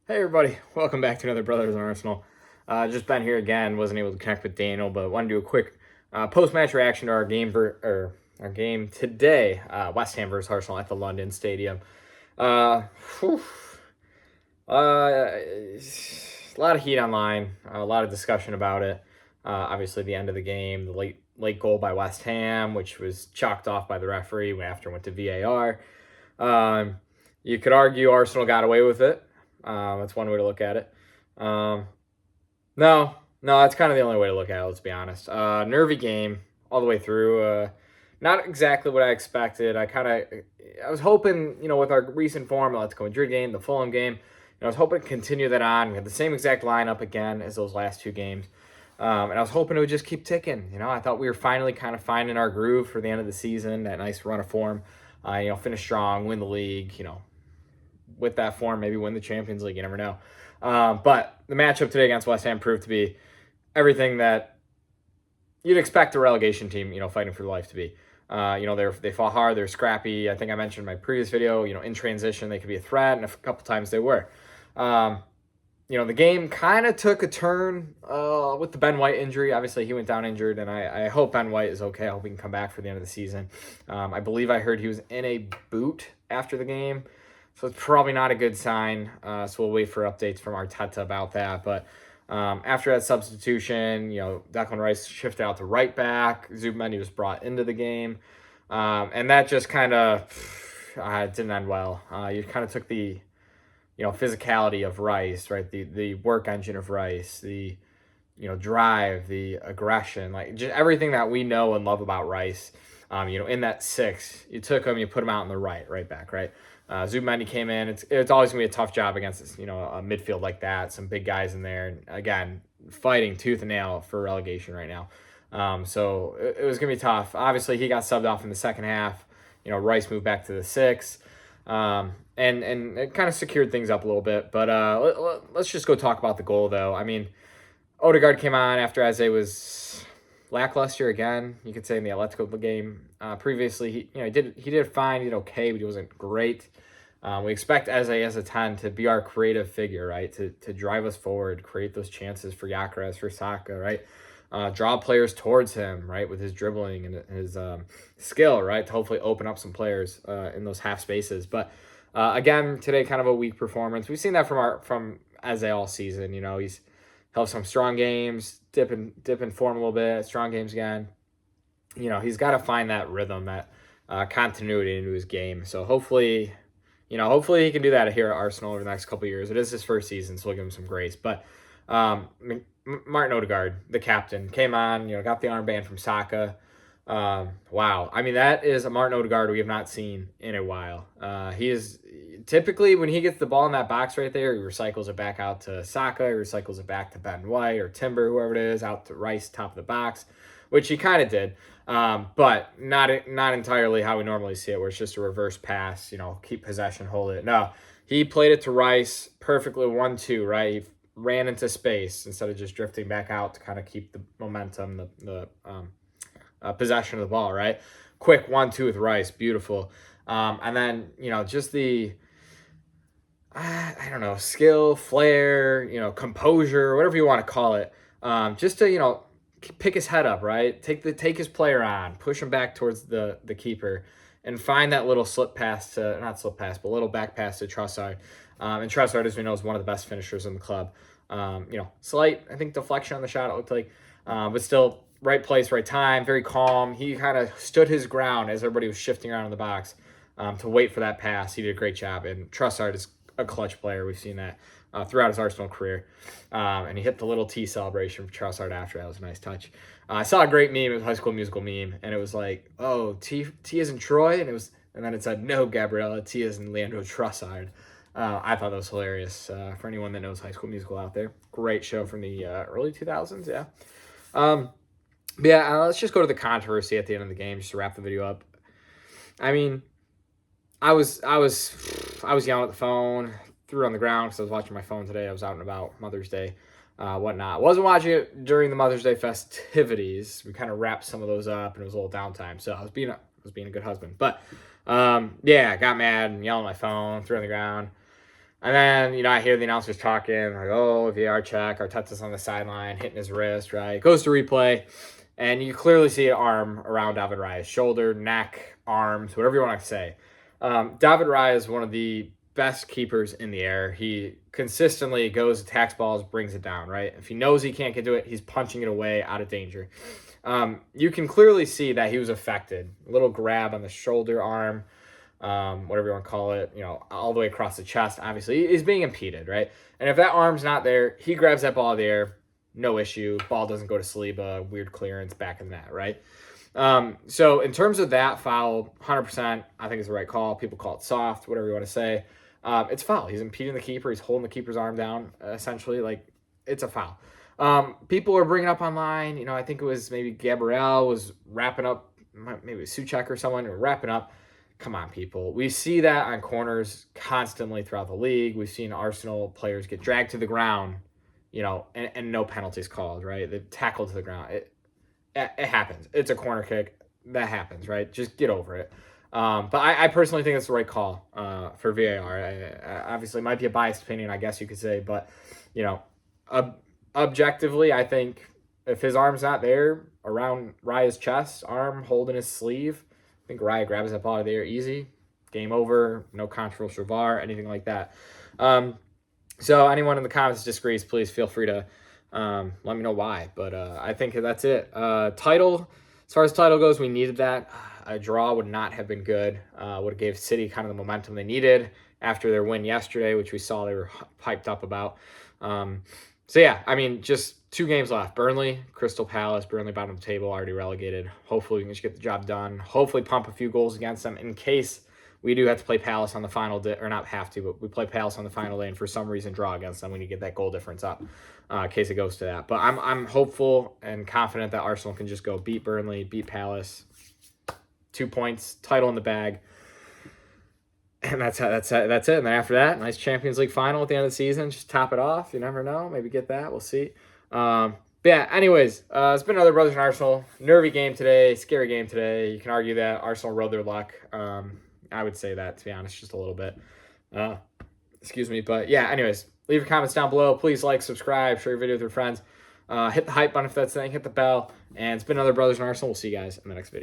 Hey everybody, welcome back to another Brothers in Arsenal. Just Ben here again. Wasn't able to connect with Daniel, but wanted to do a quick post-match reaction to our our game today, West Ham versus Arsenal at the London Stadium. Uh, whew, a lot of heat online, a lot of discussion about it. Obviously, the end of the game, the late goal by West Ham, which was chalked off by the referee after it went to VAR. Um, you could argue Arsenal got away with it. That's one way to look at it. Um, no, no, that's kind of the only way to look at it. Let's be honest. Nervy game all the way through. Not exactly what I expected. I was hoping, with our recent form, the Atletico Madrid game, the Fulham game, I was hoping to continue that on. We had the same exact lineup again as those last two games. And I was hoping it would just keep ticking. I thought we were finally kind of finding our groove for the end of the season, that nice run of form. Finish strong, win the league, with that form, maybe win the Champions League. You never know. But the matchup today against West Ham proved to be everything that you'd expect a relegation team, fighting for life to be. They fought hard, they're scrappy. I think I mentioned in my previous video, in transition, they could be a threat, and a couple times they were. The game kind of took a turn with the Ben White injury. Obviously, he went down injured, and I hope Ben White is okay. I hope he can come back for the end of the season. I believe I heard he was in a boot after the game, so it's probably not a good sign. So we'll wait for updates from Arteta about that. But after that substitution, Declan Rice shifted out to right back. Zubimendi was brought into the game, and that just kind of didn't end well. You kind of took the physicality of Rice, right? The work engine of Rice, the drive, the aggression, like just everything that we know and love about Rice. In that six, you took him, you put him out in the right back, right? Zubimendi came in. It's always gonna be a tough job against this, a midfield like that. Some big guys in there, and again, fighting tooth and nail for relegation right now. So it was gonna be tough. Obviously, he got subbed off in the second half. Rice moved back to the six. And it kind of secured things up a little bit. But let's just go talk about the goal, though. I mean, Odegaard came on after Eze was lackluster again. You could say in the Atletico game. Previously, he did fine, he did okay, but he wasn't great. We expect Eze as a 10 to be our creative figure, right? To drive us forward, create those chances for Gyökeres, for Saka, right? Draw players towards him, right, with his dribbling and his skill, right, to hopefully open up some players in those half spaces. But again, today kind of a weak performance. We've seen that from Eze all season. He's held some strong games, dip in form a little bit, strong games again. He's got to find that rhythm, that continuity into his game. So hopefully he can do that here at Arsenal over the next couple of years. It is his first season, so we'll give him some grace. But Martin Odegaard, the captain, came on, got the armband from Saka. Wow. I mean, that is a Martin Odegaard we have not seen in a while. He is typically, when he gets the ball in that box right there, he recycles it back out to Saka, he recycles it back to Ben White or Timber, whoever it is, out to Rice, top of the box, which he kind of did. But not entirely how we normally see it, where it's just a reverse pass, keep possession, hold it. No, he played it to Rice perfectly, 1-2, right? He ran into space instead of just drifting back out to kind of keep the momentum, the possession of the ball, right? Quick 1-2 with Rice, beautiful. And then, just the, I don't know, skill, flair, composure, whatever you want to call it, just to, pick his head up, right? Take his player on, push him back towards the keeper, and find that little not slip pass, but little back pass to Trossard. And Trossard, as we know, is one of the best finishers in the club. Slight, I think, deflection on the shot, it looked like, but still, right place, right time, very calm. He kind of stood his ground as everybody was shifting around in the box to wait for that pass. He did a great job, and Trossard is a clutch player. We've seen that throughout his Arsenal career. And he hit the little T celebration for Trossard after. That was a nice touch. I saw a great meme. It was a High School Musical meme, and it was like, oh, T is in Troy, and then it said, no, Gabriella, T is in Leandro Trossard. I thought that was hilarious. For anyone that knows High School Musical out there, great show from the early 2000s. Yeah. Let's just go to the controversy at the end of the game, just to wrap the video up. I mean, I was yelling at the phone, threw it on the ground because I was watching my phone today. I was out and about, Mother's Day, whatnot. Wasn't watching it during the Mother's Day festivities. We kind of wrapped some of those up, and it was a little downtime. So I was being a good husband. But got mad and yelling at my phone, threw it on the ground. And then, I hear the announcers talking, like, oh, VAR check, Arteta's on the sideline, hitting his wrist, right? Goes to replay, and you clearly see an arm around David Raya's shoulder, neck, arms, whatever you want to say. David Raya is one of the best keepers in the air. He consistently goes, attacks balls, brings it down, right? If he knows he can't get to it, he's punching it away out of danger. You can clearly see that he was affected. A little grab on the shoulder, arm, whatever you want to call it, all the way across the chest. Obviously, he's being impeded, right? And if that arm's not there, he grabs that ball out of the air, no issue. Ball doesn't go to Saliba, weird clearance, back in the net, right? So in terms of that foul, 100%, I think it's the right call. People call it soft, whatever you want to say. It's foul. He's impeding the keeper. He's holding the keeper's arm down, essentially. Like, it's a foul. People are bringing up online, I think it was maybe Gabriel was wrapping up, maybe Suchek or someone, or wrapping up. Come on, people. We see that on corners constantly throughout the league. We've seen Arsenal players get dragged to the ground, and no penalties called, right? They tackled to the ground. It happens. It's a corner kick. That happens, right? Just get over it. But I personally think it's the right call for VAR. Obviously, it might be a biased opinion, I guess you could say. But, objectively, I think if his arm's not there around Raya's chest, arm holding his sleeve, I think Raya grabs that ball out of the air easy. Game over. No controversial VAR, anything like that. So anyone in the comments disagrees, please feel free to let me know why. But I think that's it. Title, as far as title goes, we needed that. A draw would not have been good. Would have gave City kind of the momentum they needed after their win yesterday, which we saw they were hyped up about. So yeah, just 2 games left. Burnley, Crystal Palace. Burnley bottom of the table, already relegated. Hopefully we can just get the job done. Hopefully pump a few goals against them in case we do have to play Palace on the final day, or not have to, but we play Palace on the final day and for some reason draw against them. We need to get that goal difference up in case it goes to that. But I'm hopeful and confident that Arsenal can just go beat Burnley, beat Palace, 2 points, title in the bag. And that's it. And then after that, nice Champions League final at the end of the season. Just top it off. You never know. Maybe get that. We'll see. But yeah, anyways, it's been another Brothers in Arsenal. Nervy game today. Scary game today. You can argue that Arsenal rode their luck. I would say that, to be honest, just a little bit. Excuse me. But yeah, anyways, leave your comments down below. Please like, subscribe, share your video with your friends. Hit the hype button if that's the thing. Hit the bell. And it's been another Brothers in Arsenal. We'll see you guys in the next video.